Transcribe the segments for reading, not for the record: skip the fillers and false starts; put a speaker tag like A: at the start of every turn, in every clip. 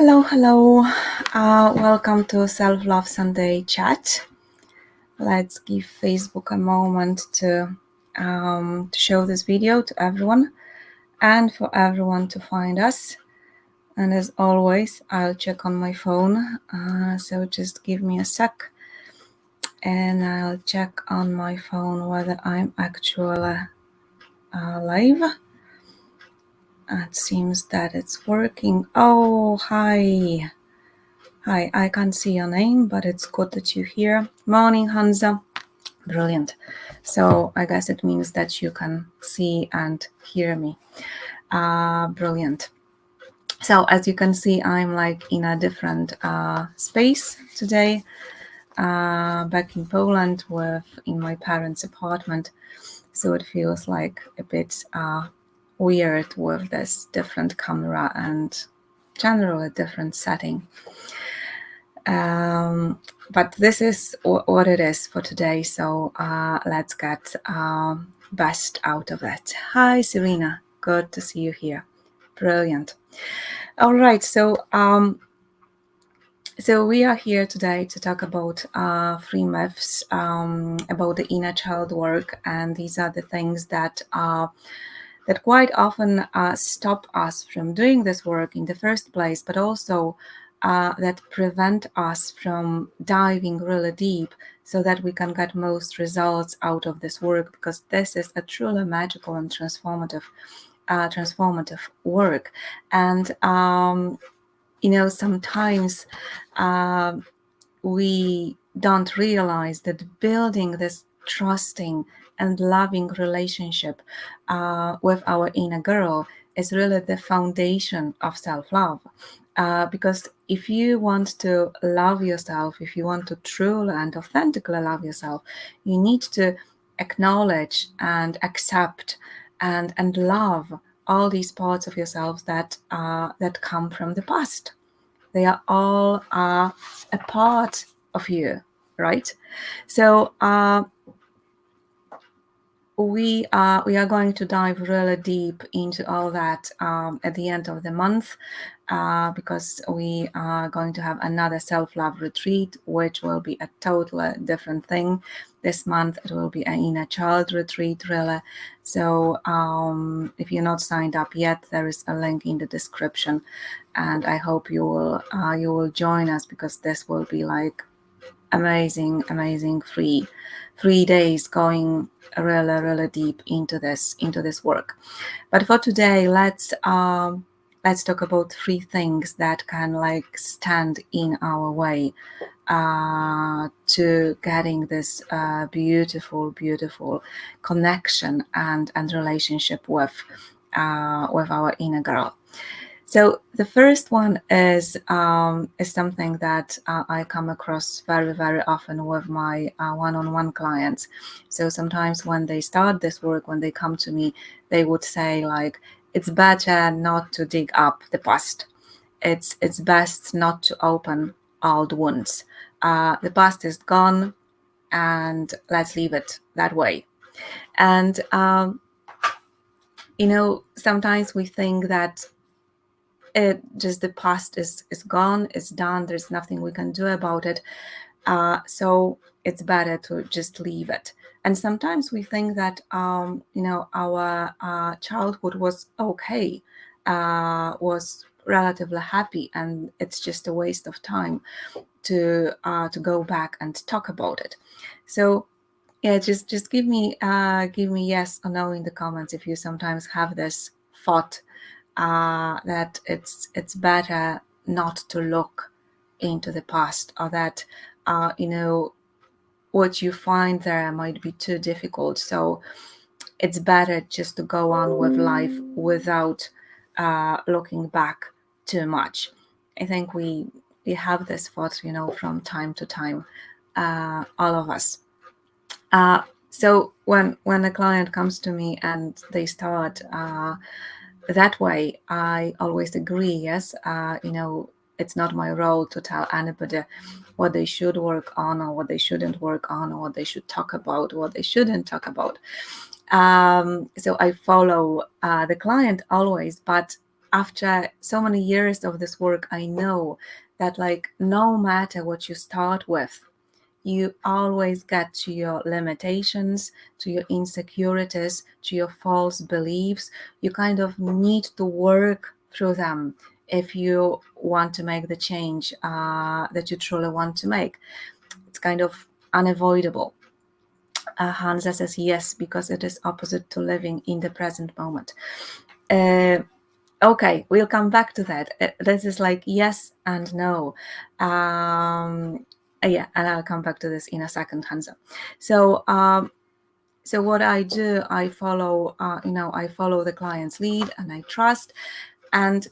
A: Hello. Welcome to Self-Love Sunday chat. Let's give Facebook a moment to show this video to everyone and for everyone to find us. And as always, I'll check on my phone. So just give me a sec and I'll check on my phone whether I'm actually live. It seems that it's working. Oh, hi. Hi, I can't see your name, but it's good that you're here. Morning, Hansa. Brilliant. So I guess it means that you can see and hear me. Brilliant. So as you can see, I'm like in a different space today, back in Poland in my parents' apartment. So it feels like a bit weird with this different camera and generally different setting. But this is what it is for today. So let's get best out of it. Hi, Serena. Good to see you here. Brilliant. All right. So we are here today to talk about 3 myths about the inner child work, and these are the things that quite often stop us from doing this work in the first place, but also that prevent us from diving really deep so that we can get most results out of this work, because this is a truly magical and transformative work. And sometimes we don't realize that building this trusting and loving relationship with our inner girl is really the foundation of self-love. Because if you want to love yourself, if you want to truly and authentically love yourself, you need to acknowledge and accept and love all these parts of yourself that come from the past. They are all a part of you, right? So we are going to dive really deep into all that at the end of the month, because we are going to have another self-love retreat, which will be a totally different thing. This month it will be an inner child retreat, really. So if you're not signed up yet, there is a link in the description, and I hope you will join us, because this will be like amazing 3 days going really deep into this work. But for today, let's talk about 3 things that can like stand in our way to getting this beautiful connection and relationship with our inner girl. So the first one is something that I come across very often with my one-on-one clients. So sometimes when they start this work, when they come to me, they would say like, it's better not to dig up the past. It's best not to open old wounds. The past is gone, and let's leave it that way. And sometimes we think that the past is gone, it's done, there's nothing we can do about it, so it's better to just leave it. And sometimes we think that our childhood was okay, was relatively happy, and it's just a waste of time to go back and talk about it. So yeah, just give me yes or no in the comments if you sometimes have this thought that it's better not to look into the past, or that what you find there might be too difficult, so it's better just to go on with life without looking back too much. I think we have this thought from time to time, all of us. So when a client comes to me and they start that way, I always agree. Yes, it's not my role to tell anybody what they should work on or what they shouldn't work on, or what they should talk about, what they shouldn't talk about. So I follow the client always, but after so many years of this work, I know that like no matter what you start with, you always get to your limitations, to your insecurities, to your false beliefs. You kind of need to work through them if you want to make the change that you truly want to make. It's kind of unavoidable. Hansa says yes, because it is opposite to living in the present moment. Okay, we'll come back to that. This is like yes and no. Yeah, and I'll come back to this in a second, Hansa. So what I do, I follow, I follow the client's lead and I trust. And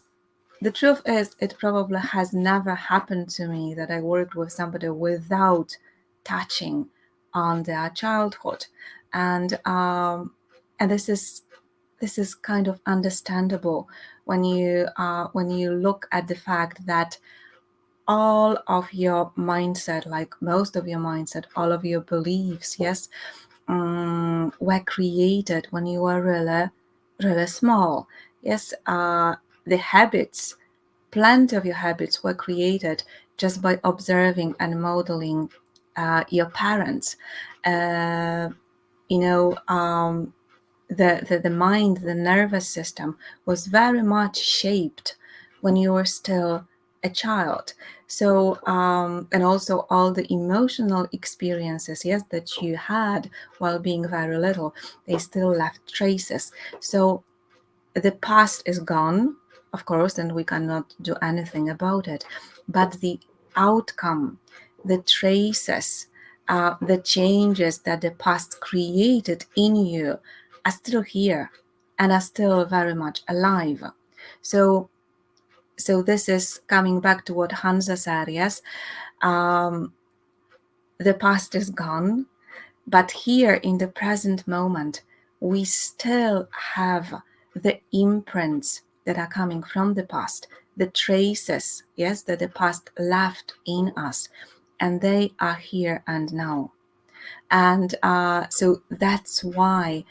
A: the truth is, it probably has never happened to me that I worked with somebody without touching on their childhood. And this is kind of understandable when you look at the fact that all of your mindset, like most of your mindset, all of your beliefs, yes, were created when you were really, really small. Yes, the habits, plenty of your habits were created just by observing and modeling your parents. Uh, you know, the mind, the nervous system was very much shaped when you were still a child. So, and also all the emotional experiences, yes, that you had while being very little, they still left traces. So the past is gone, of course, and we cannot do anything about it. But the outcome, the traces, the changes that the past created in you are still here and are still very much alive. So this is coming back to what Hansa said, yes? The past is gone, but here in the present moment, we still have the imprints that are coming from the past, the traces, yes, that the past left in us, and they are here and now. And so that's why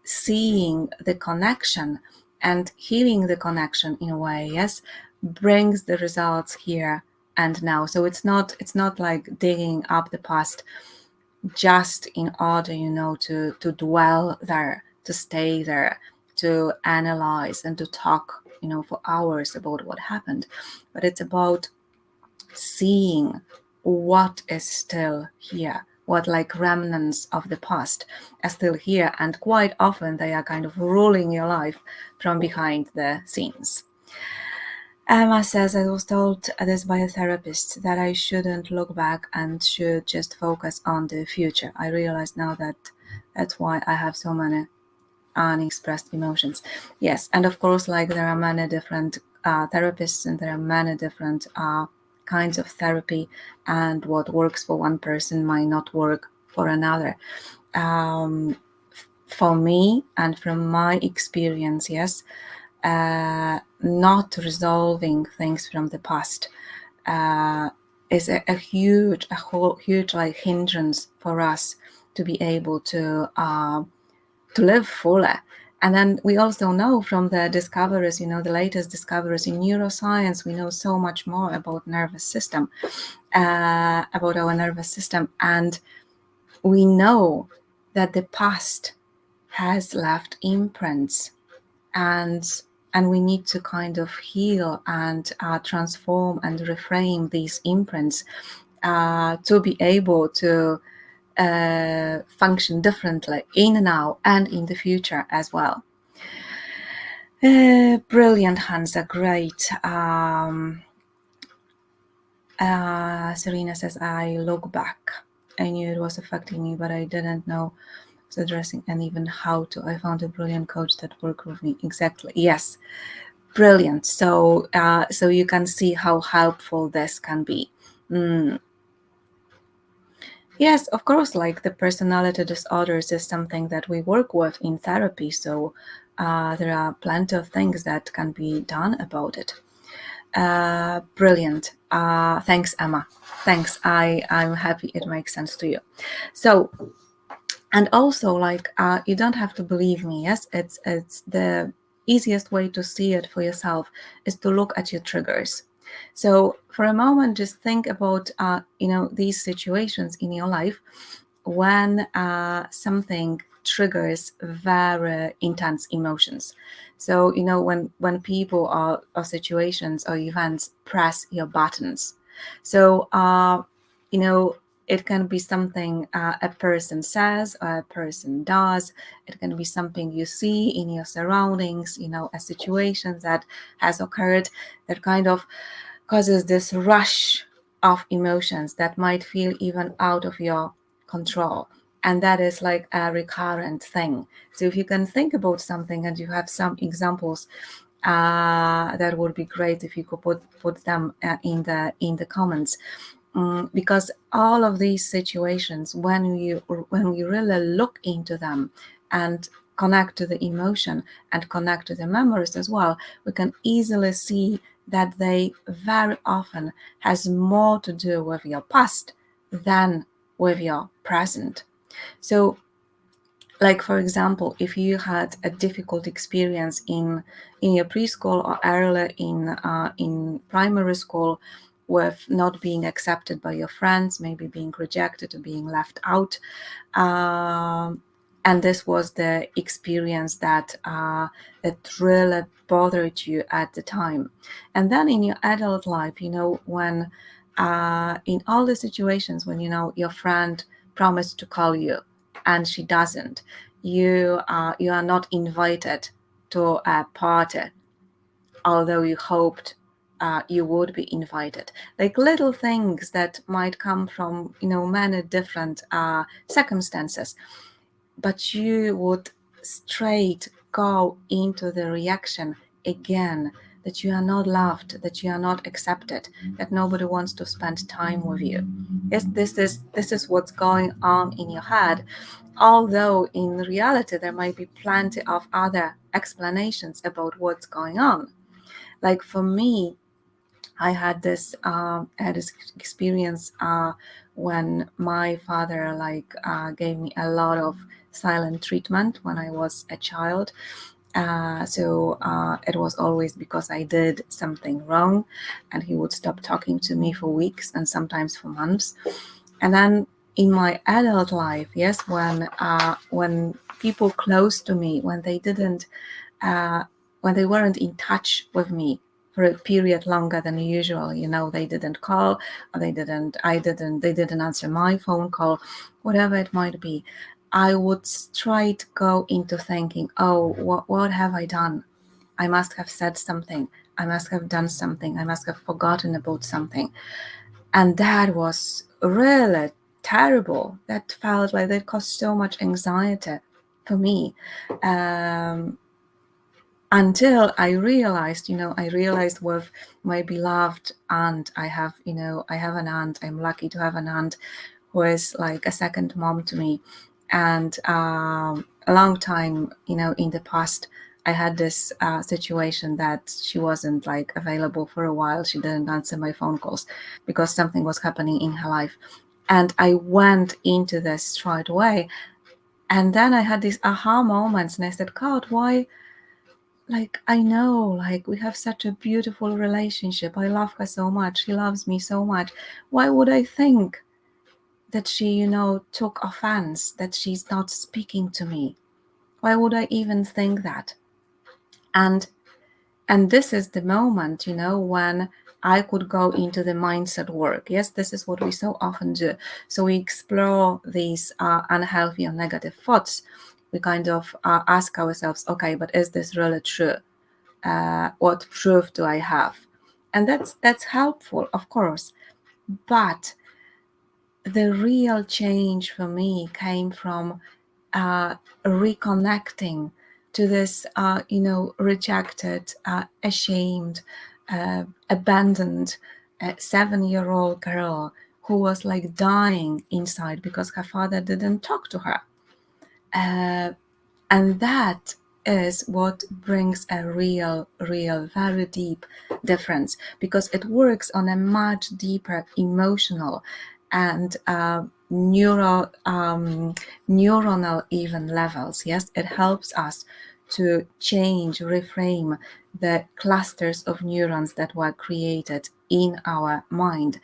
A: seeing the connection and healing the connection in a way, yes, brings the results here and now. So it's not like digging up the past just in order, to dwell there, to stay there, to analyze and to talk, for hours about what happened. But it's about seeing what is still here, what like remnants of the past are still here, and quite often they are kind of ruling your life from behind the scenes. Emma says, I was told this by a therapist that I shouldn't look back and should just focus on the future. I realize now that that's why I have so many unexpressed emotions. Yes, and of course, like there are many different therapists, and there are many different kinds of therapy, and what works for one person might not work for another. For me, and from my experience, yes, not resolving things from the past is a huge like hindrance for us to be able to live fuller. And then we also know from the discoveries, the latest discoveries in neuroscience, we know so much more about nervous system, about our nervous system, and we know that the past has left imprints, and we need to kind of heal and transform and reframe these imprints to be able to function differently in now and in the future as well. Brilliant, Hansa, great. Serena says, I look back. I knew it was affecting me, but I didn't know was addressing and even how to. I found a brilliant coach that worked with me. Exactly. Yes. Brilliant. So you can see how helpful this can be. Yes, of course, like the personality disorders is something that we work with in therapy. So there are plenty of things that can be done about it. Brilliant. Thanks, Emma. Thanks. I'm happy it makes sense to you. So, and also like you don't have to believe me. Yes, it's the easiest way to see it for yourself is to look at your triggers. So for a moment, just think about, these situations in your life when something triggers very intense emotions. So, when people or situations or events press your buttons. So, it can be something a person says or a person does. It can be something you see in your surroundings, a situation that has occurred that kind of causes this rush of emotions that might feel even out of your control. And that is like a recurrent thing. So if you can think about something and you have some examples, that would be great if you could put them in the comments. Because all of these situations, when we really look into them and connect to the emotion and connect to the memories as well, we can easily see that they very often has more to do with your past than with your present. So, like for example, if you had a difficult experience in your preschool or earlier in primary school with not being accepted by your friends, maybe being rejected or being left out, and this was the experience that really bothered you at the time. And then in your adult life, when in all the situations when your friend promised to call you and she doesn't, you are not invited to a party, although you hoped you would be invited. Like little things that might come from many different circumstances, but you would straight go into the reaction again, that you are not loved, that you are not accepted, that nobody wants to spend time with you. Yes, this is what's going on in your head, although in reality there might be plenty of other explanations about what's going on. Like for me, I had this experience when my father gave me a lot of silent treatment when I was a child. So it was always because I did something wrong, and he would stop talking to me for weeks and sometimes for months. And then in my adult life, yes, when people close to me, uh, when they weren't in touch with me for a period longer than usual, they didn't call, or they didn't answer my phone call, whatever it might be, I would straight go into thinking, oh, what have I done? I must have said something. I must have done something. I must have forgotten about something. And that was really terrible. That felt like that caused so much anxiety for me. Until I realized with my beloved aunt, I have an aunt. I'm lucky to have an aunt who is like a second mom to me. And a long time, in the past, I had this situation that she wasn't like available for a while. She didn't answer my phone calls because something was happening in her life. And I went into this straight away. And then I had these aha moments, and I said, God, why? Like, I know, like, we have such a beautiful relationship. I love her so much. She loves me so much. Why would I think that she, took offense, that she's not speaking to me? Why would I even think that? And this is the moment, when I could go into the mindset work. Yes, this is what we so often do. So we explore these unhealthy or negative thoughts. We kind of ask ourselves, okay, but is this really true? What proof do I have? And that's helpful, of course. But the real change for me came from reconnecting to this, rejected, ashamed, abandoned 7-year-old girl who was like dying inside because her father didn't talk to her. And that is what brings a real, very deep difference, because it works on a much deeper emotional and neuronal even levels. Yes, it helps us to change, reframe the clusters of neurons that were created in our mind,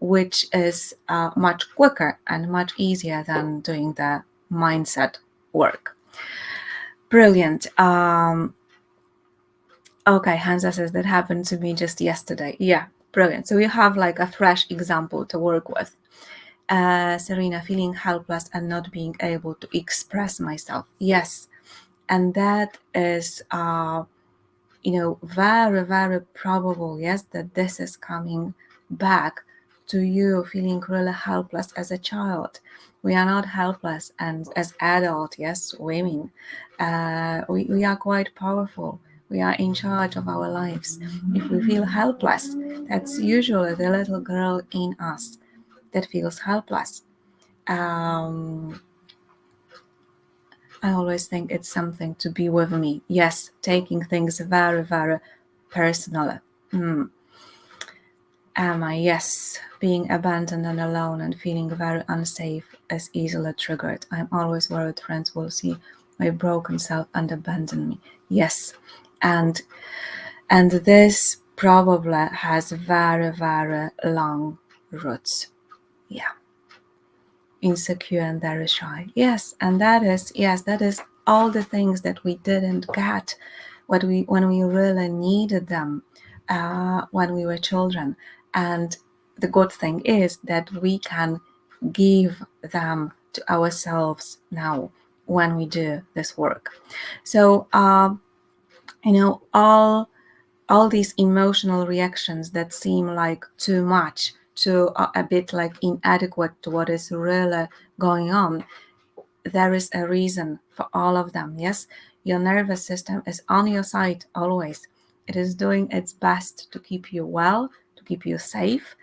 A: which is much quicker and much easier than doing the mindset work. Brilliant. Okay, Hansa says that happened to me just yesterday. Yeah, brilliant. So you have like a fresh example to work with. Serena, feeling helpless and not being able to express myself. Yes, and that is, very, very probable, yes, that this is coming back to you feeling really helpless as a child. We are not helpless, and as adult, yes, women, we are quite powerful. We are in charge of our lives. If we feel helpless, that's usually the little girl in us that feels helpless. I always think it's something to be with me. Yes, taking things very, very personally. Emma, yes, being abandoned and alone and feeling very unsafe is easily triggered. I'm always worried friends will see my broken self and abandon me. Yes, and this probably has very, very long roots. Yeah. Insecure and very shy. Yes, and that is all the things that we didn't get when we really needed them when we were children. And the good thing is that we can give them to ourselves now when we do this work. So all these emotional reactions that seem like too much, to a bit like inadequate to what is really going on, there is a reason for all of them. Yes, your nervous system is on your side always. It is doing its best to keep you well, to keep you safe.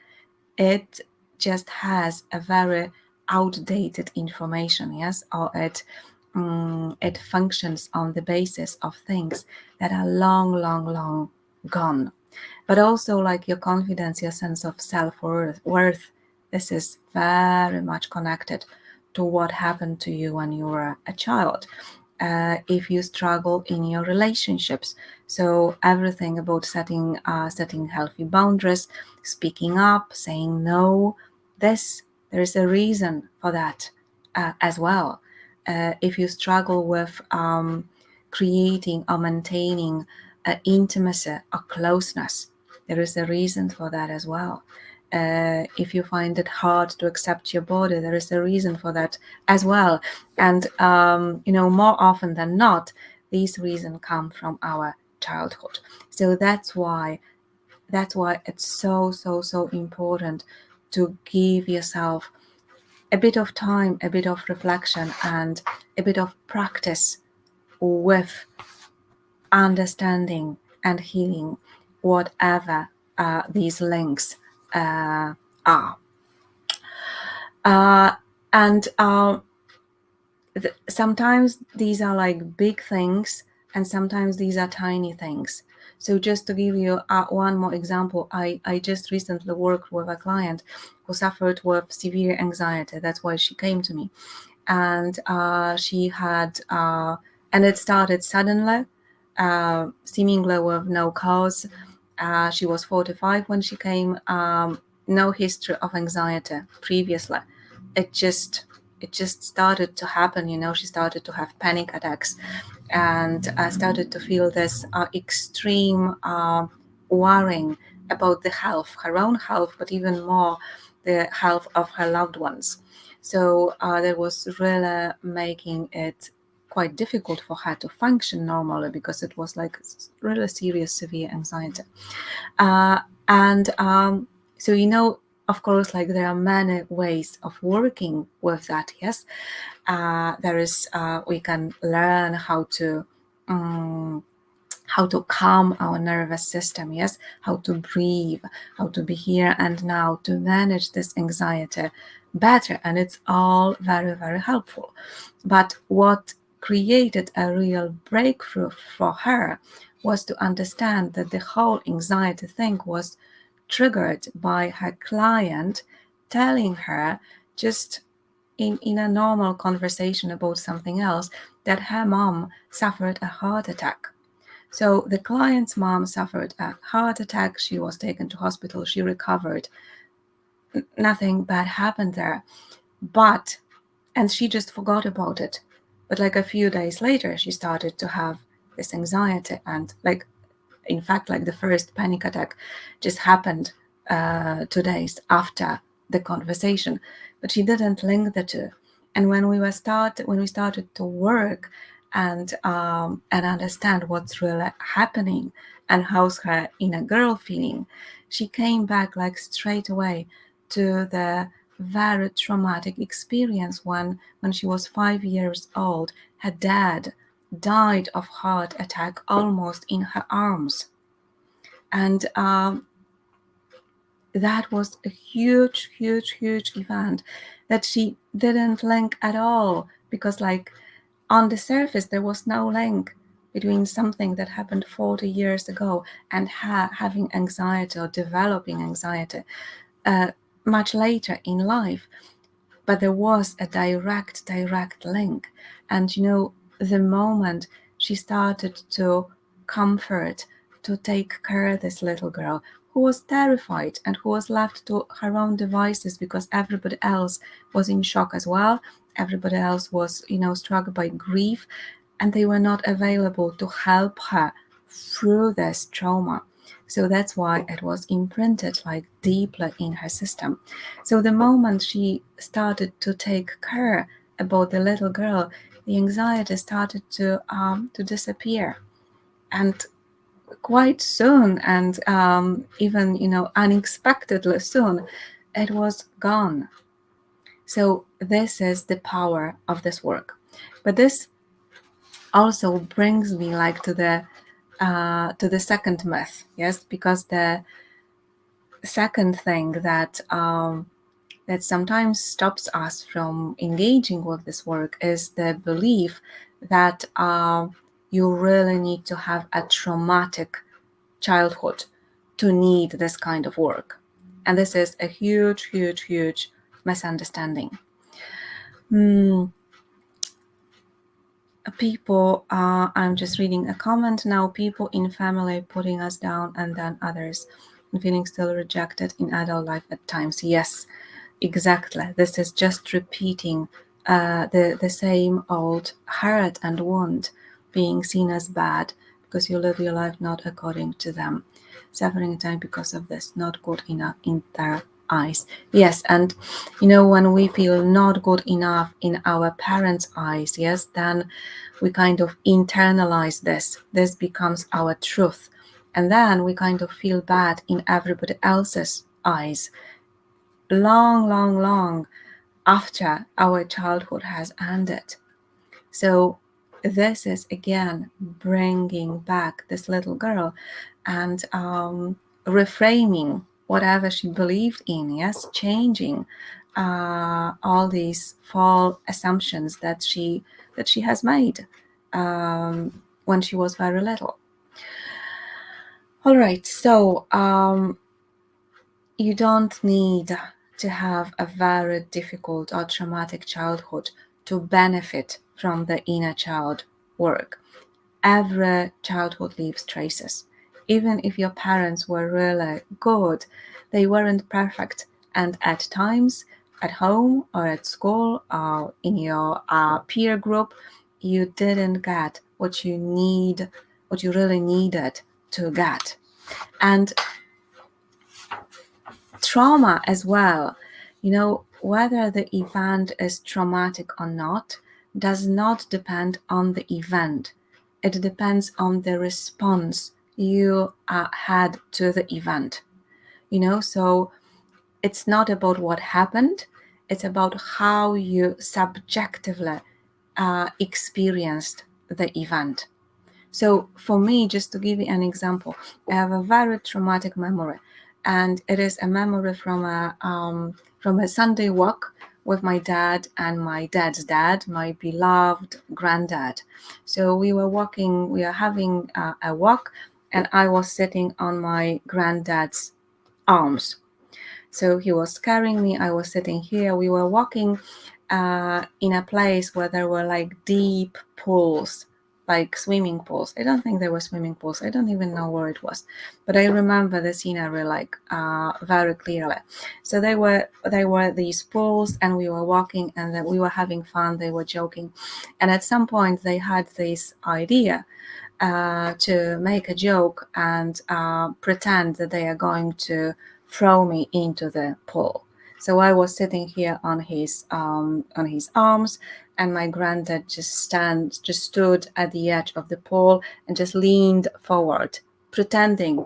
A: It just has a very outdated information, yes, or it functions on the basis of things that are long, long, long gone. But also like your confidence, your sense of self-worth, this is very much connected to what happened to you when you were a child. If you struggle in your relationships, so everything about setting healthy boundaries, speaking up, saying no, there is a reason for that as well. If you struggle with creating or maintaining intimacy or closeness, there is a reason for that as well. If you find it hard to accept your body, there is a reason for that as well. And more often than not, these reasons come from our childhood. So that's why it's so important to give yourself a bit of time, a bit of reflection, and a bit of practice with understanding and healing whatever these links are. And sometimes these are like big things, and sometimes these are tiny things. So just to give you one more example, I just recently worked with a client who suffered with severe anxiety. That's why she came to me. And she had, and it started suddenly, seemingly with no cause. She was 45 when she came, no history of anxiety previously. It just started to happen. She started to have panic attacks, and started to feel this extreme worrying about the health, her own health, but even more the health of her loved ones. So that was really making it quite difficult for her to function normally, because it was like really serious, severe anxiety. And so, of course, like there are many ways of working with that. Yes, there is. We can learn how to calm our nervous system. Yes, how to breathe, how to be here and now, to manage this anxiety better, and it's all very, very helpful. But what created a real breakthrough for her was to understand that the whole anxiety thing was triggered by her client telling her, just in a normal conversation about something else, that her mom suffered a heart attack. So the client's mom suffered a heart attack. She was taken to hospital. She recovered. Nothing bad happened there. And she just forgot about it. But like a few days later, she started to have this anxiety. And in fact, the first panic attack just happened 2 days after the conversation. But she didn't link the two. And when we started to work and understand what's really happening and how's her inner girl feeling, she came back straight away to the very traumatic experience when she was 5 years old. Her dad died of heart attack almost in her arms. And that was a huge, huge, huge event that she didn't link at all, because on the surface there was no link between something that happened 40 years ago and her having anxiety or developing anxiety much later in life. But there was a direct link. And the moment she started to comfort, to take care of this little girl who was terrified and who was left to her own devices because everybody else was in shock as well, everybody else was struck by grief, and they were not available to help her through this trauma. So that's why it was imprinted deeply in her system. So the moment she started to take care about the little girl, the anxiety started to disappear, and quite soon, and even unexpectedly soon, it was gone. So this is the power of this work. But this also brings me to the second myth, yes, because the second thing that sometimes stops us from engaging with this work is the belief that you really need to have a traumatic childhood to need this kind of work. And this is a huge, huge, huge misunderstanding. People, I'm just reading a comment now, people in family putting us down, and then others feeling still rejected in adult life at times. Yes, exactly. This is just repeating the same old hurt and wound, being seen as bad because you live your life not according to them, suffering in time because of this, not good enough in their eyes. Yes, and when we feel not good enough in our parents' eyes, yes, then we kind of internalize this becomes our truth, and then we kind of feel bad in everybody else's eyes long, long, long after our childhood has ended. So this is again bringing back this little girl and reframing whatever she believed in, yes, changing all these false assumptions that she has made when she was very little. All right, so you don't need to have a very difficult or traumatic childhood to benefit from the inner child work. Every childhood leaves traces. Even if your parents were really good, they weren't perfect. And at times, at home or at school or in your peer group, you didn't get what you really needed to get. And trauma as well, whether the event is traumatic or not, does not depend on the event. It depends on the response you had to the event. So it's not about what happened, it's about how you subjectively experienced the event. So for me, just to give you an example, I have a very traumatic memory, and it is a memory from a Sunday walk with my dad and my dad's dad, my beloved granddad. So we are having a walk, and I was sitting on my granddad's arms. So he was carrying me, I was sitting here, we were walking, in a place where there were like deep pools, like swimming pools. I don't think there were swimming pools. I don't even know where it was, but I remember the scenery like very clearly. So they were these pools, and we were walking, and we were having fun. They were joking, and at some point they had this idea to make a joke and pretend that they are going to throw me into the pool. So I was sitting here on his arms, and my granddad just stood at the edge of the pool and just leaned forward, pretending,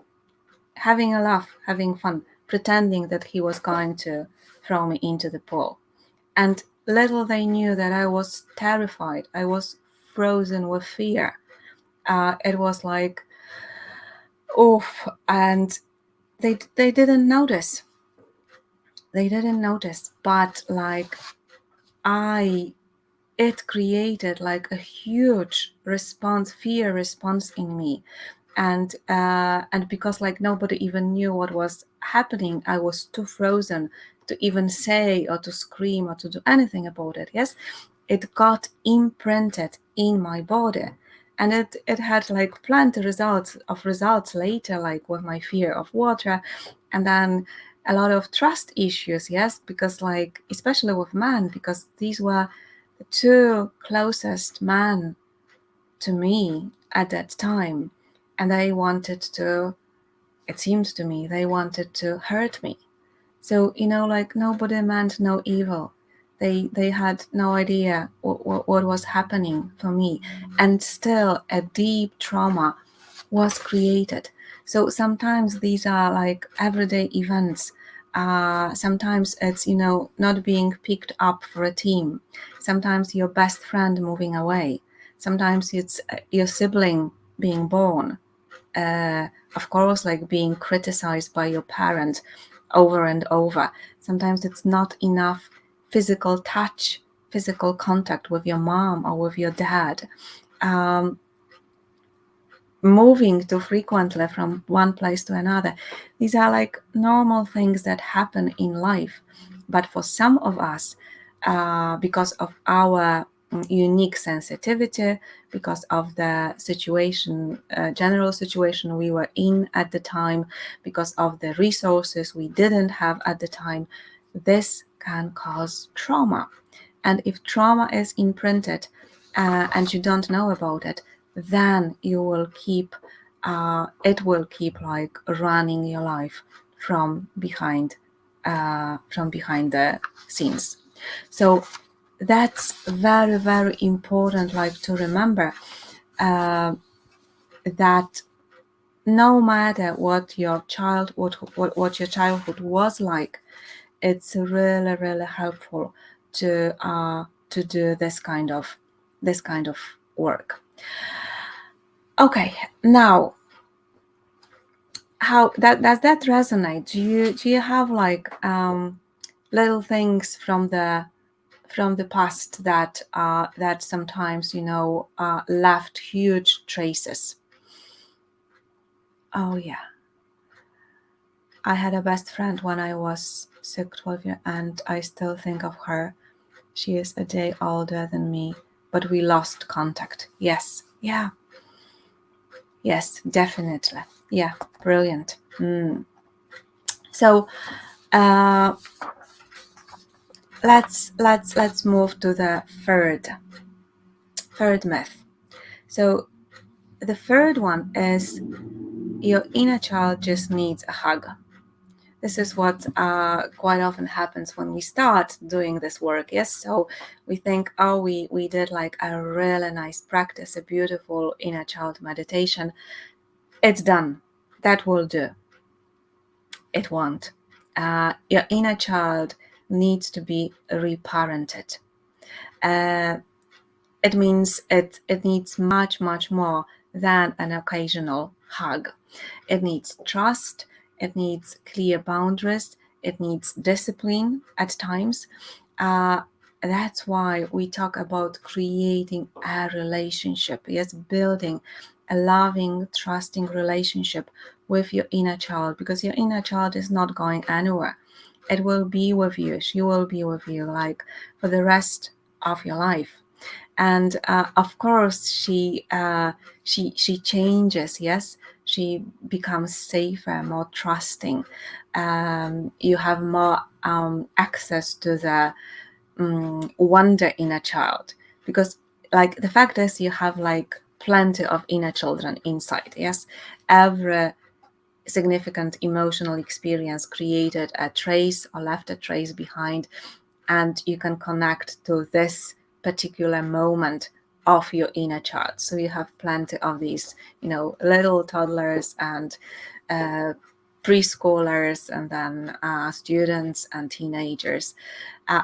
A: having a laugh, having fun, pretending that he was going to throw me into the pool. And little they knew that I was terrified. I was frozen with fear. It was like, oof, and they didn't notice. They didn't notice, but like it created like a huge response, fear response in me, and because like nobody even knew what was happening, I was too frozen to even say or to scream or to do anything about it. Yes, it got imprinted in my body, and it had like plenty results later, like with my fear of water, and then a lot of trust issues. Yes, because like especially with men, because these were the two closest men to me at that time, and they wanted to, it seemed to me, they wanted to hurt me. So, like nobody meant no evil. They had no idea what was happening for me. And still a deep trauma was created. So sometimes these are like everyday events. Sometimes it's, not being picked up for a team. Sometimes your best friend moving away. Sometimes it's your sibling being born. Of course, like being criticized by your parent over and over. Sometimes it's not enough physical touch, physical contact with your mom or with your dad. Moving too frequently from one place to another. These are like normal things that happen in life. But for some of us, because of our unique sensitivity, because of the situation, general situation we were in at the time, because of the resources we didn't have at the time, this can cause trauma. And if trauma is imprinted and you don't know about it, then you will keep it will keep like running your life from behind the scenes. So that's very, very important, like to remember that no matter what your childhood was like, it's really, really helpful to do this kind of work. Okay, now how does that resonate? Do you have like little things from the past that sometimes left huge traces? Oh yeah, I had a best friend when I was 12 years, and I still think of her. She is a day older than me, but we lost contact. Yes, yeah, yes, definitely, yeah, brilliant. So let's move to the third myth. So the third one is your inner child just needs a hug. This is what quite often happens when we start doing this work. Yes, so we think, oh, we did like a really nice practice, a beautiful inner child meditation. It's done. That will do. It won't. Your inner child needs to be reparented. It means it needs much, much more than an occasional hug. It needs trust, it needs clear boundaries, it needs discipline at times. That's why we talk about creating a relationship. Yes, building a loving, trusting relationship with your inner child, because your inner child is not going anywhere. it will be with you. She will be with you like for the rest of your life. And of course, she changes. Yes, she becomes safer, more trusting. You have more access to the wonder in a child, because like the fact is you have like plenty of inner children inside. Yes, every significant emotional experience created a trace or left a trace behind, and you can connect to this particular moment of your inner child. So you have plenty of these, little toddlers and preschoolers, and then students and teenagers.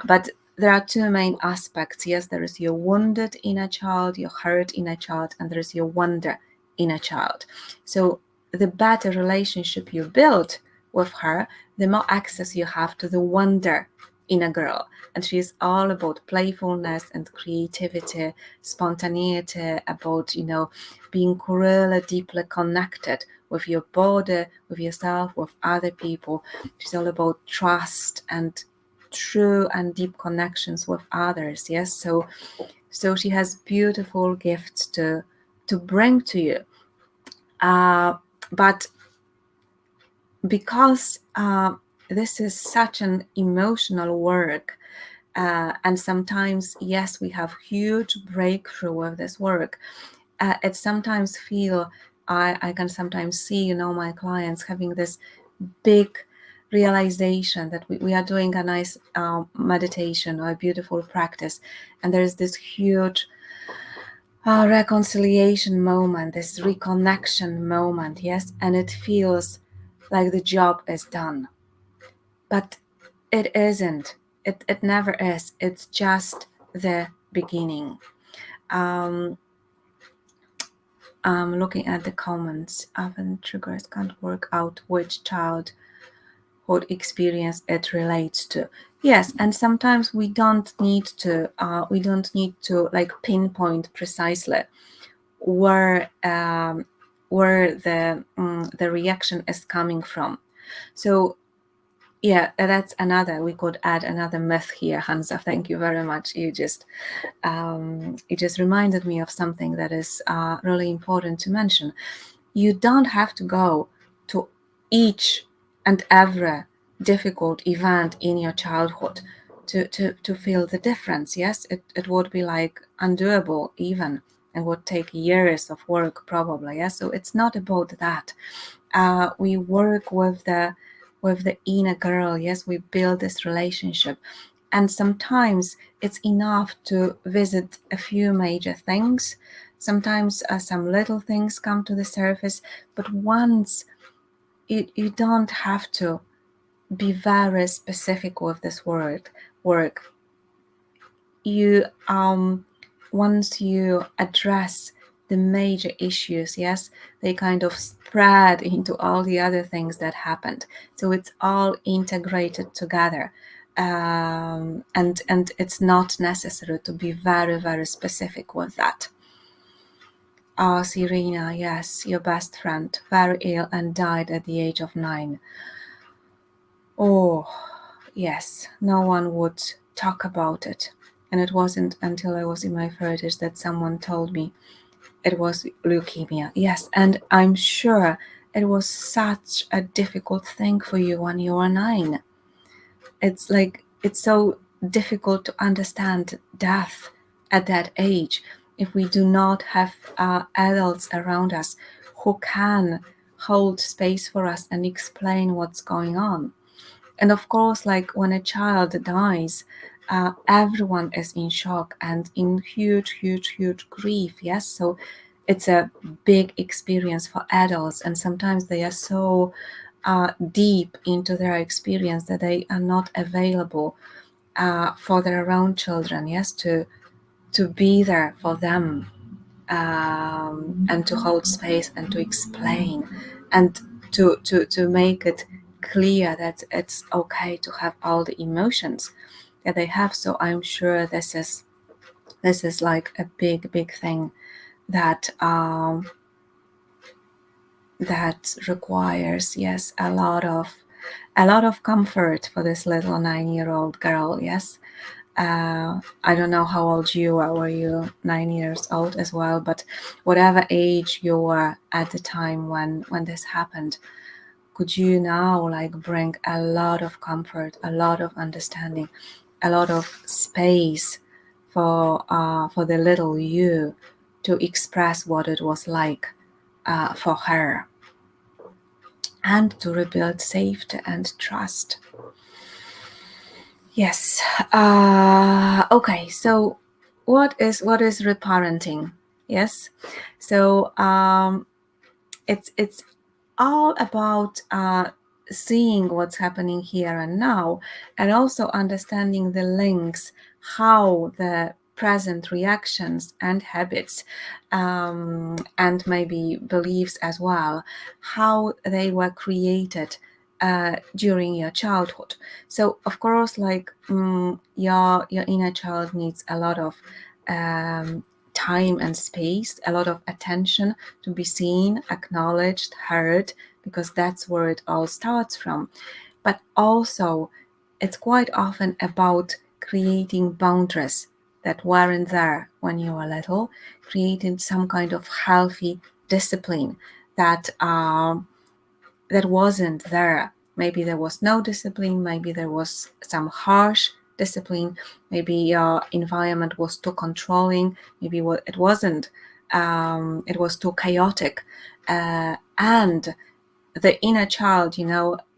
A: But there are two main aspects. Yes, there is your wounded inner child, your hurt inner child, and there is your wonder inner child. So the better relationship you build with her, the more access you have to the wonder inner girl. And she is all about playfulness and creativity, spontaneity, about, being really deeply connected with your body, with yourself, with other people. She's all about trust and true and deep connections with others. Yes, so she has beautiful gifts to bring to you. But because this is such an emotional work, and sometimes, yes, we have huge breakthrough with this work. It sometimes feel, I can sometimes see, my clients having this big realization that we are doing a nice meditation or a beautiful practice, and there's this huge reconciliation moment, this reconnection moment. Yes, and it feels like the job is done, but it isn't. It never is. It's just the beginning. I'm looking at the comments. Often triggers can't work out which childhood experience it relates to. Yes, and sometimes we don't need to. Like pinpoint precisely where the reaction is coming from. So yeah, that's another. We could add another myth here, Hansa. Thank you very much. You just reminded me of something that is really important to mention. You don't have to go to each and every difficult event in your childhood to feel the difference. Yes, it would be like undoable even, and would take years of work probably. Yes, so it's not about that. We work with the inner girl. Yes, we build this relationship, and sometimes it's enough to visit a few major things. Sometimes some little things come to the surface, but once you don't have to be very specific with this work. You once you address the major issues, yes, they kind of spread into all the other things that happened. So it's all integrated together. And it's not necessary to be very, very specific with that. Serena, yes, your best friend, very ill and died at the age of 9. Oh, yes, no one would talk about it. And it wasn't until I was in my 30s that someone told me it was leukemia. Yes, and I'm sure it was such a difficult thing for you when you were 9. It's like, it's so difficult to understand death at that age if we do not have adults around us who can hold space for us and explain what's going on. And of course, like when a child dies, everyone is in shock and in huge, huge, huge grief. Yes, so it's a big experience for adults, and sometimes they are so deep into their experience that they are not available for their own children. Yes, to be there for them, and to hold space and to explain, and to make it clear that it's okay to have all the emotions that they have. So I'm sure this is like a big thing that that requires, yes, a lot of A lot of comfort for this little 9-year-old girl, yes. I don't know how old you were you 9 years old as well, but whatever age you were at the time when this happened, could you now like bring a lot of comfort, a lot of understanding, a lot of space for the little you to express what it was like for her, and to rebuild safety and trust. Yes. Okay. So, what is reparenting? Yes. So it's all about seeing what's happening here and now, and also understanding the links, how the present reactions and habits, and maybe beliefs as well, how they were created during your childhood. So of course, like your inner child needs a lot of time and space, a lot of attention to be seen, acknowledged, heard, because that's where it all starts from. But also, it's quite often about creating boundaries that weren't there when you were little, creating some kind of healthy discipline that that wasn't there. Maybe there was no discipline, maybe there was some harsh discipline, maybe your environment was too controlling, maybe it wasn't, it was too chaotic. And the inner child,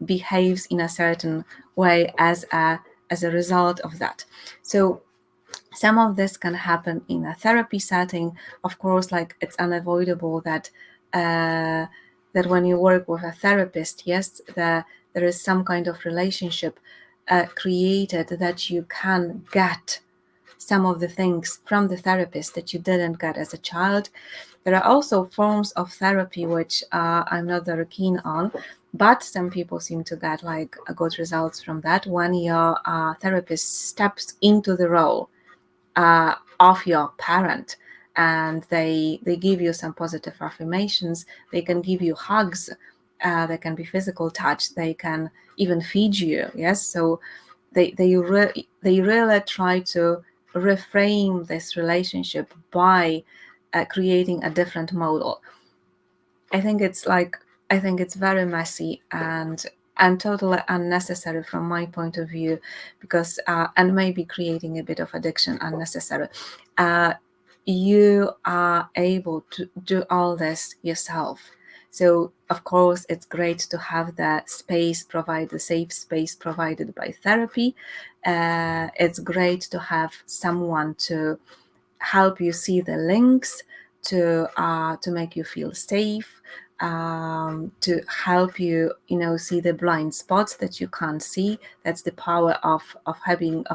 A: behaves in a certain way as a result of that. So some of this can happen in a therapy setting. Of course, like it's unavoidable that that when you work with a therapist, yes, there is some kind of relationship created that you can get some of the things from the therapist that you didn't get as a child. There are also forms of therapy which I'm not very keen on, but some people seem to get like good results from that when your therapist steps into the role of your parent, and they give you some positive affirmations. They can give you hugs, they can be physical touch, they can even feed you, yes. So they really try to reframe this relationship by creating a different model. I think it's very messy and totally unnecessary from my point of view, because and maybe creating a bit of addiction unnecessary. You are able to do all this yourself. So of course it's great to have the safe space provided by therapy. It's great to have someone to help you see the links, to make you feel safe, to help you, see the blind spots that you can't see. That's the power of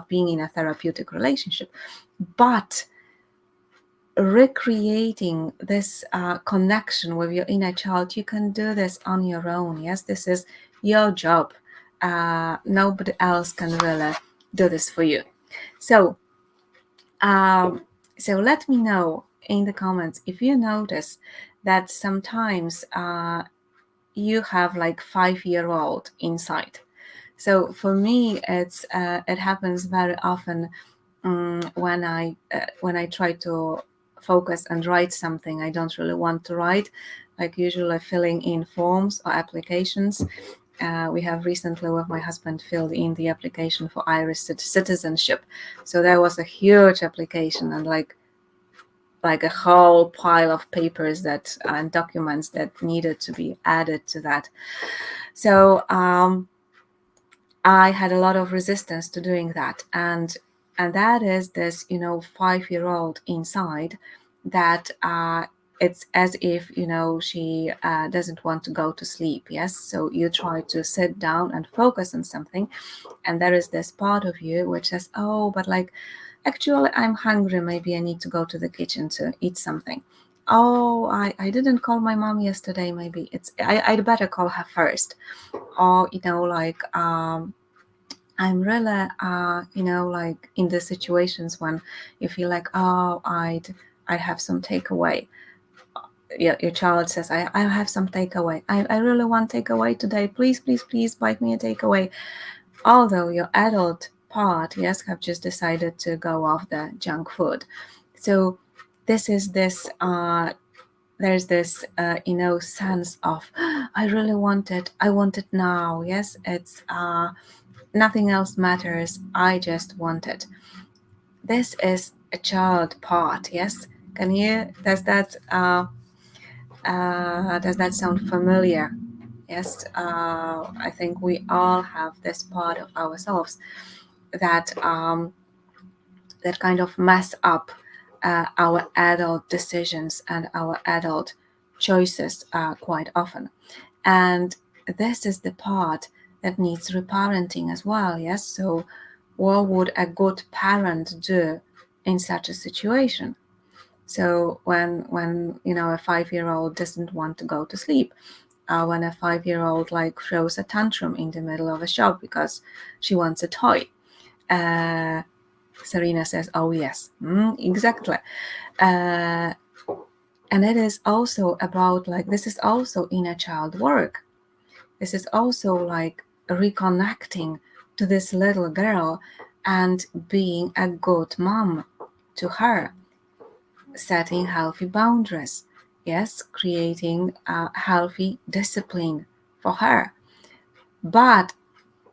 A: being in a therapeutic relationship. But recreating this connection with your inner child, you can do this on your own. Yes, this is your job. Nobody else can really do this for you. So so let me know in the comments if you notice that sometimes you have like 5-year-old inside. So for me, it happens very often when I try to focus and write something I don't really want to write, like usually filling in forms or applications. We have recently with my husband filled in the application for Irish citizenship. So there was a huge application and like a whole pile of papers that and documents that needed to be added to that. So I had a lot of resistance to doing that, and that is this 5-year-old inside that it's as if she doesn't want to go to sleep. Yes, so you try to sit down and focus on something, and there is this part of you which says, oh, but like actually I'm hungry, maybe I need to go to the kitchen to eat something. Oh, I didn't call my mom yesterday, maybe I'd better call her first. Or I'm really like in the situations when you feel like, oh, I'd have some takeaway. your child says, I have some takeaway. I really want takeaway today. Please, please, please buy me a takeaway. Although your adult part, yes, have just decided to go off the junk food. So this is this there's this sense of I really want it, I want it now. Yes, it's nothing else matters, I just want it. This is a child part. Yes, can you does that sound familiar? Yes, I think we all have this part of ourselves that that kind of mess up our adult decisions and our adult choices quite often. And this is the part that needs reparenting as well. Yes, so what would a good parent do in such a situation? So when a 5-year-old doesn't want to go to sleep, when a 5-year-old like throws a tantrum in the middle of a shop because she wants a toy, Serena says, "Oh yes, exactly." And it is also about like this is also inner child work. This is also like reconnecting to this little girl and being a good mom to her, setting healthy boundaries, yes, creating a healthy discipline for her, but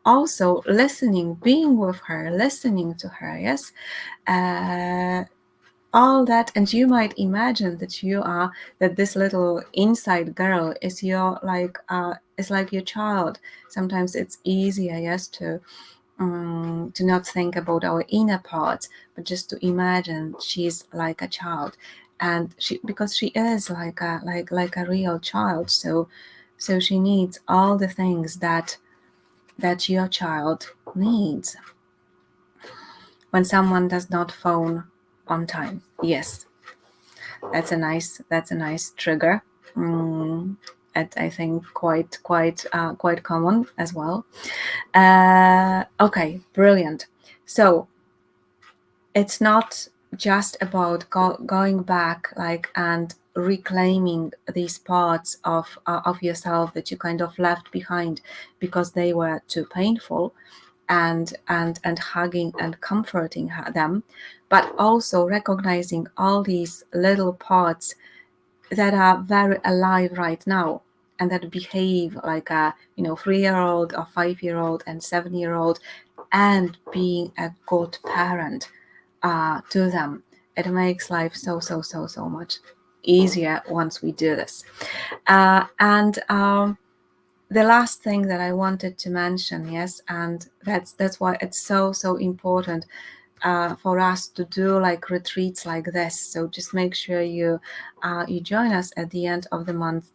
A: also listening, being with her, listening to her, yes, all that. And you might imagine that this little inside girl is your like is like your child. Sometimes it's easier, yes, to not think about our inner parts, but just to imagine she's like a child, and because she is like a real child. So she needs all the things that your child needs. When someone does not phone on time, yes, that's a nice trigger. I think quite common as well. Okay, brilliant. So it's not just about going back like and reclaiming these parts of yourself that you kind of left behind because they were too painful, and hugging and comforting them, but also recognizing all these little parts that are very alive right now and that behave like a 3-year-old or 5-year-old and 7-year-old, and being a good parent to them. It makes life so much easier once we do this. And the last thing that I wanted to mention, yes, and that's why it's so important for us to do like retreats like this. So just make sure you join us at the end of the month,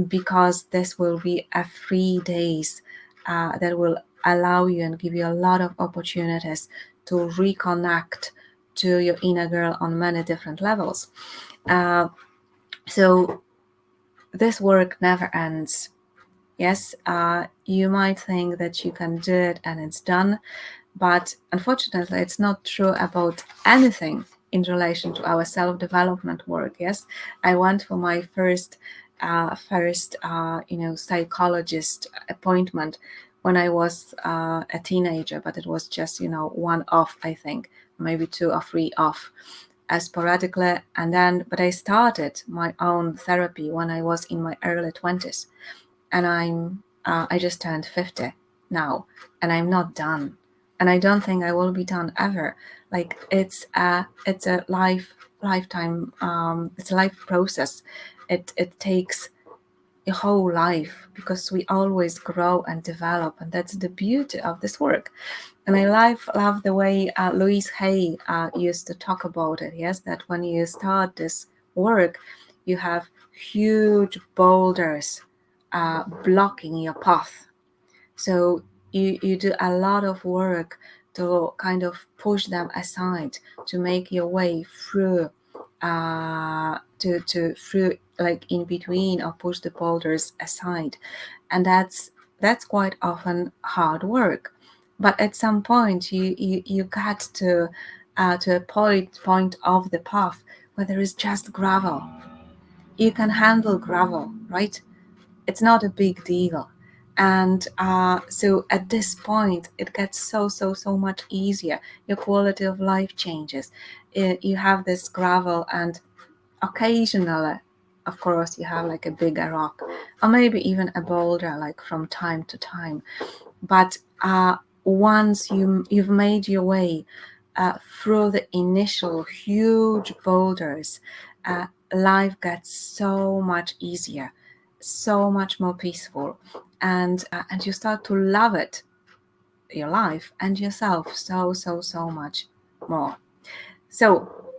A: because this will be a 3 days that will allow you and give you a lot of opportunities to reconnect to your inner girl on many different levels. So this work never ends. Yes, you might think that you can do it and it's done, but unfortunately, it's not true about anything in relation to our self-development work. Yes, I went for my first psychologist appointment when I was a teenager, but it was just one off, I think, maybe 2 or 3 off, sporadically. And then, but I started my own therapy when I was in my early 20s, and I just turned 50 now, and I'm not done, and I don't think I will be done ever. Like it's a lifetime. It's a life process. It takes a whole life because we always grow and develop, and that's the beauty of this work. And I love the way Louise Hay used to talk about it. Yes, that when you start this work, you have huge boulders blocking your path. So you do a lot of work to kind of push them aside, to make your way through, to through like in between, or push the boulders aside. And that's quite often hard work. But at some point you got to a point of the path where there is just gravel, you can handle gravel, right? It's not a big deal. And so at this point, it gets so much easier. Your quality of life changes. You have this gravel, and occasionally, of course, you have like a bigger rock, or maybe even a boulder, like from time to time. But once you've made your way through the initial huge boulders, life gets so much easier, so much more peaceful, and you start to love it, your life and yourself, so much more. So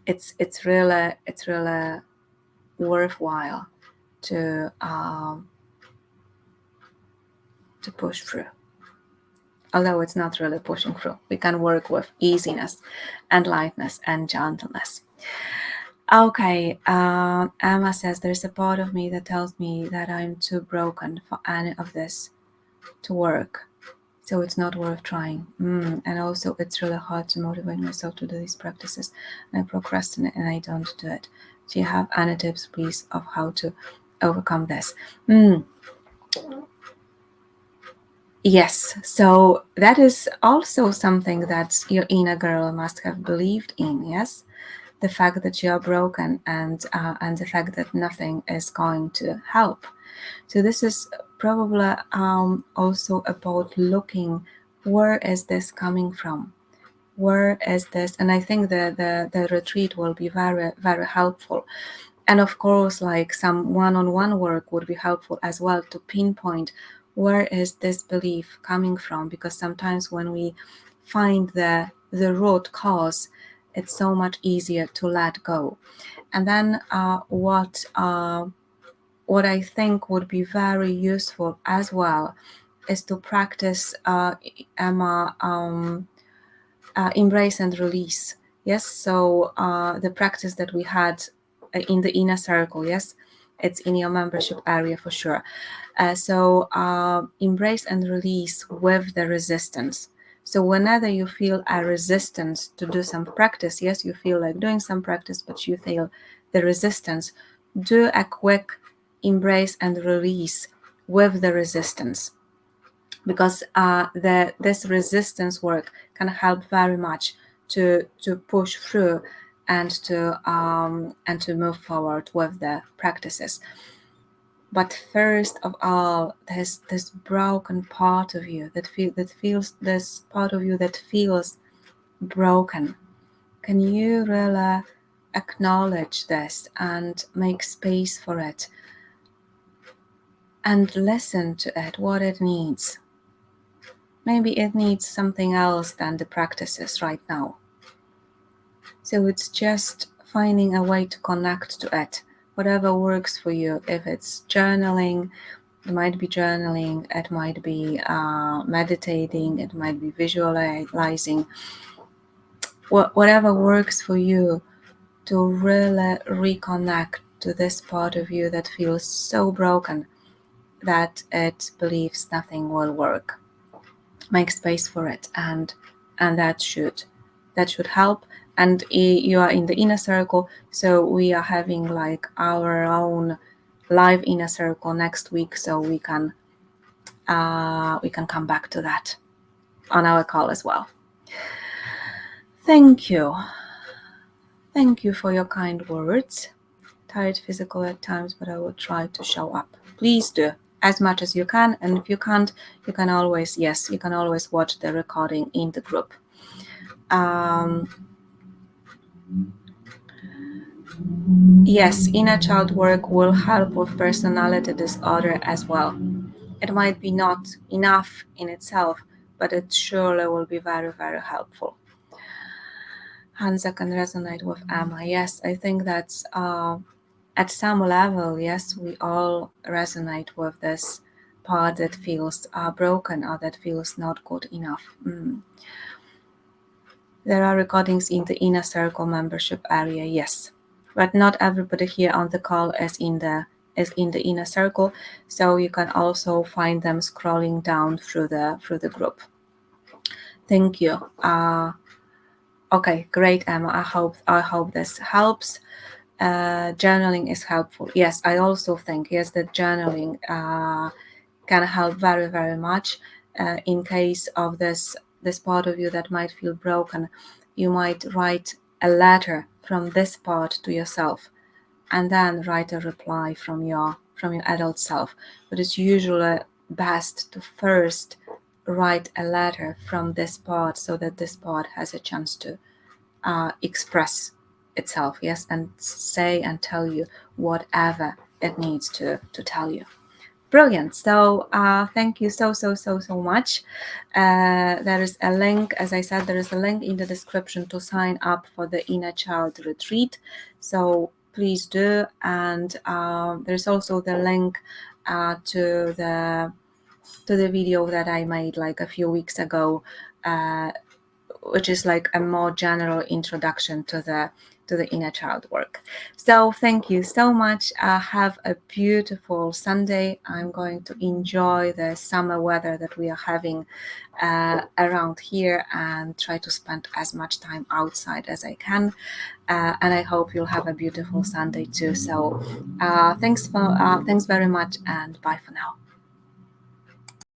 A: it's really worthwhile to push through. Although it's not really pushing through, we can work with easiness and lightness and gentleness. Okay, Emma says there's a part of me that tells me that I'm too broken for any of this to work, so it's not worth trying. And also, it's really hard to motivate myself to do these practices. I procrastinate and I don't do it. Do you have any tips, please, of how to overcome this? Yes, so that is also something that your inner girl must have believed in. Yes, the fact that you are broken, and the fact that nothing is going to help. So this is probably also about looking, where is this coming from? Where is this? And I think the retreat will be very helpful. And of course, like some one-on-one work would be helpful as well, to pinpoint where is this belief coming from, because sometimes when we find the root cause, it's so much easier to let go. And then what I think would be very useful as well is to practice, Emma, embrace and release. Yes, so the practice that we had in the inner circle, yes, it's in your membership area for sure. So embrace and release with the resistance. So whenever you feel a resistance to do some practice, yes, you feel like doing some practice, but you feel the resistance, do a quick embrace and release with the resistance, because this resistance work can help very much to push through and to move forward with the practices. But first of all, there's this broken part of you that feels this part of you that feels broken. Can you really acknowledge this and make space for it and listen to it, what it needs? Maybe it needs something else than the practices right now. So it's just finding a way to connect to it, whatever works for you. If it's journaling, it might be journaling, it might be meditating, it might be visualizing, whatever works for you, to really reconnect to this part of you that feels so broken that it believes nothing will work. Make space for it, and that should help. And you are in the inner circle, so we are having like our own live inner circle next week, so we can come back to that on our call as well. Thank you for your kind words. Tired physical at times, but I will try to show up. Please do as much as you can, and if you can't, you can always watch the recording in the group. Yes, inner child work will help with personality disorder as well. It might be not enough in itself, but it surely will be very, very helpful. Hansa can resonate with Emma. Yes, I think that's at some level, yes, we all resonate with this part that feels broken or that feels not good enough. There are recordings in the inner circle membership area, yes, but not everybody here on the call is in the inner circle, so you can also find them scrolling down through the group. Thank you. Okay, great, Emma. I hope this helps. journaling is helpful. Yes, I also think, yes, that journaling can help very, very much in case of this part of you that might feel broken. You might write a letter from this part to yourself, and then write a reply from your adult self. But it's usually best to first write a letter from this part, so that this part has a chance to express itself, yes, and say and tell you whatever it needs to tell you. Brilliant. So thank you so much. There is a link, as I said, there is a link in the description to sign up for the Inner Child Retreat. So please do. And there's also the link to the video that I made like a few weeks ago, which is like a more general introduction to the inner child work. So thank you so much. Have a beautiful Sunday. I'm going to enjoy the summer weather that we are having around here, and try to spend as much time outside as I can. And I hope you'll have a beautiful Sunday too. So thanks very much, and bye for now.